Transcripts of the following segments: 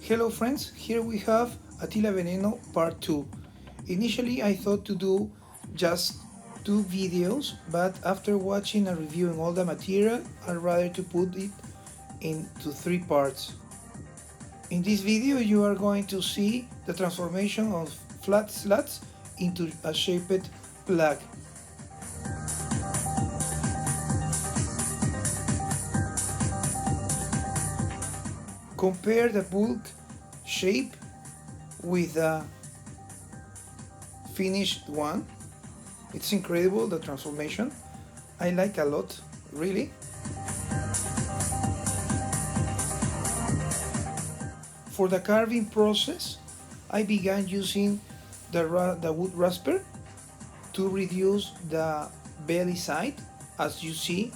Hello friends, here we have Attila Veneno part 2. Initially I thought to do just 2 videos, but after watching and reviewing all the material, I'd rather to put it into 3 parts. In this video you are going to see the transformation of flat slats into a shaped plug. Compare the bulk shape with the finished one. It's incredible, the transformation. I like a lot, really. For the carving process, I began using the wood rasper to reduce the belly side, as you see.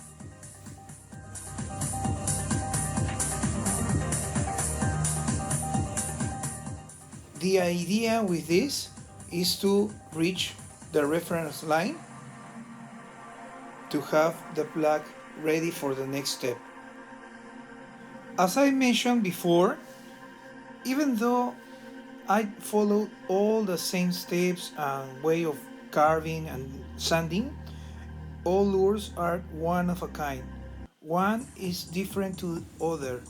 The idea with this is to reach the reference line to have the plug ready for the next step. As I mentioned before, even though I followed all the same steps and way of carving and sanding, all lures are one of a kind. One is different to the other.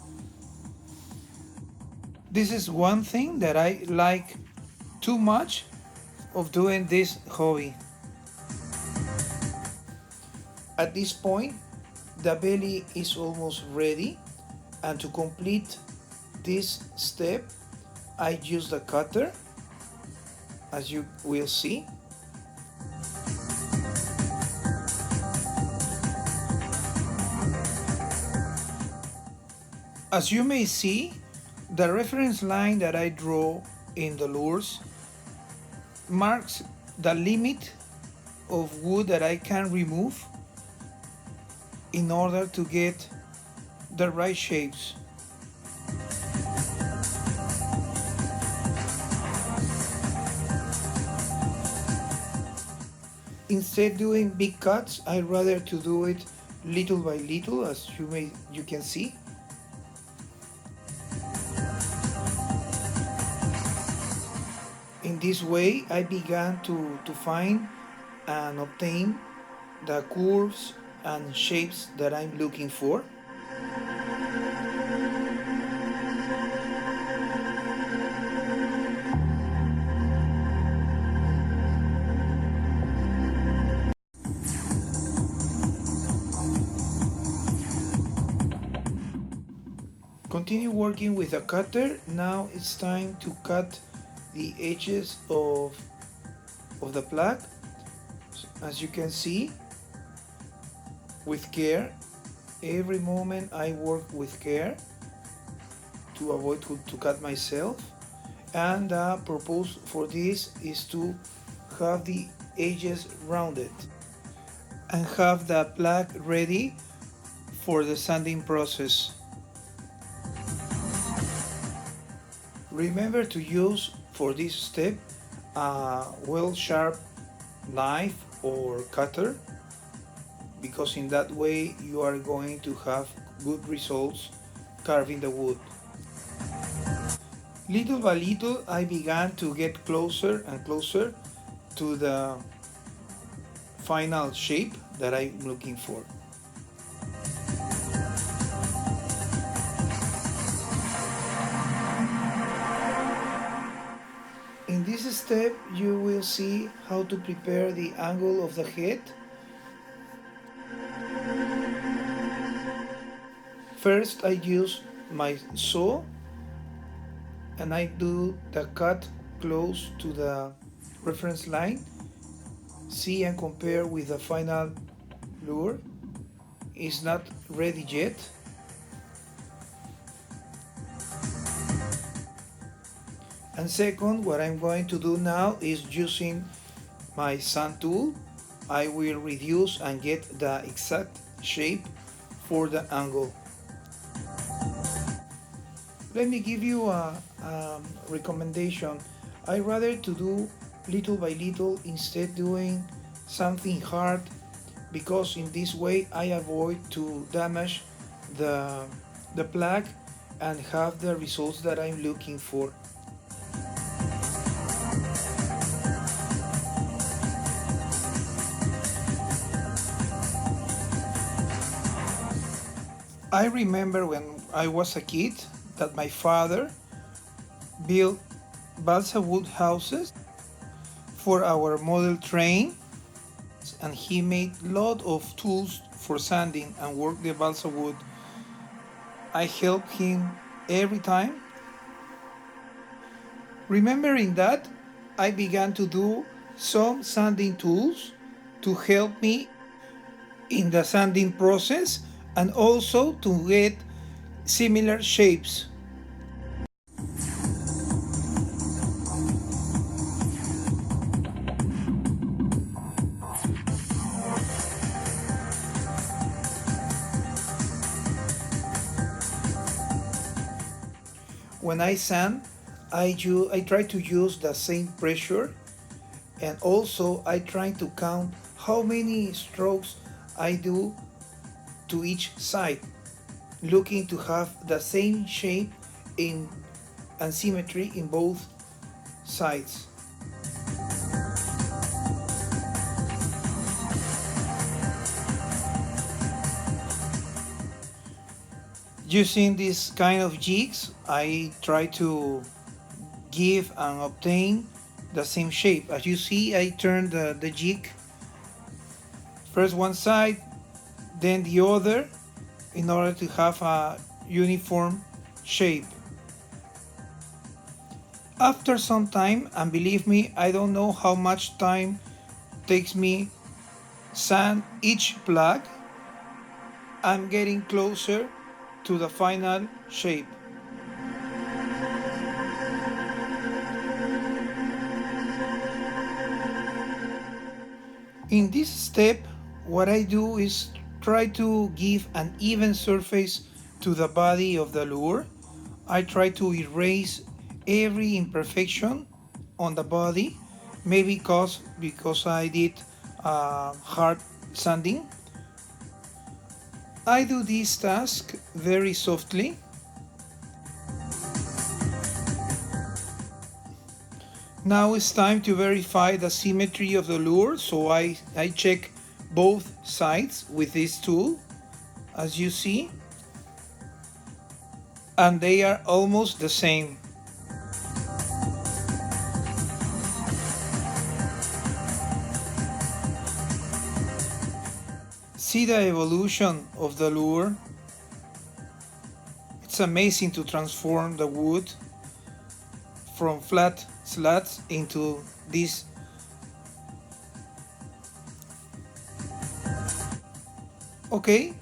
This is one thing that I like too much of doing this hobby. At this point, the belly is almost ready, and to complete this step, I use the cutter, as you will see. As you may see, the reference line that I draw in the lures marks the limit of wood that I can remove in order to get the right shapes. Instead doing big cuts, I rather to do it little by little, as you can see. In this way, I began to find and obtain the curves and shapes that I'm looking for. Continue working with a cutter. Now it's time to cut the edges of the plug. As you can see, with care. Every moment I work with care to avoid to cut myself, and the purpose for this is to have the edges rounded and have the plug ready for the sanding process. Remember to use for this step a well-sharp knife or cutter, because in that way you are going to have good results carving the wood. Little by little I began to get closer and closer to the final shape that I'm looking for. In this step you will see how to prepare the angle of the head. First I use my saw and I do the cut close to the reference line. See and compare with the final lure. It's not ready yet. And second, what I'm going to do now is using my sand tool, I will reduce and get the exact shape for the angle. Let me give you a recommendation. I rather to do little by little instead doing something hard, because in this way I avoid to damage the plug and have the results that I'm looking for. I remember when I was a kid that my father built balsa wood houses for our model train, and he made a lot of tools for sanding and work the balsa wood. I helped him every time. Remembering that, I began to do some sanding tools to help me in the sanding process and also to get similar shapes. When I sand, I try to use the same pressure, and also I try to count how many strokes I do to each side, looking to have the same shape in and symmetry in both sides. Using this kind of jigs, I try to give and obtain the same shape. As you see, I turn the jig first one side, then the other, in order to have a uniform shape. After some time, and believe me, I don't know how much time takes me sand each plug, I'm getting closer to the final shape. In this step, what I do is try to give an even surface to the body of the lure. I try to erase every imperfection on the body, maybe because I did hard sanding. I do this task very softly. Now it's time to verify the symmetry of the lure, so I check both sides with this tool, as you see, and they are almost the same. See the evolution of the lure. It's amazing to transform the wood from flat slats into this. Okay,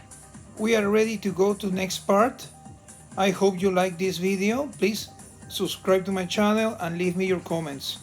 we are ready to go to next part. I hope you like this video. Please subscribe to my channel and leave me your comments.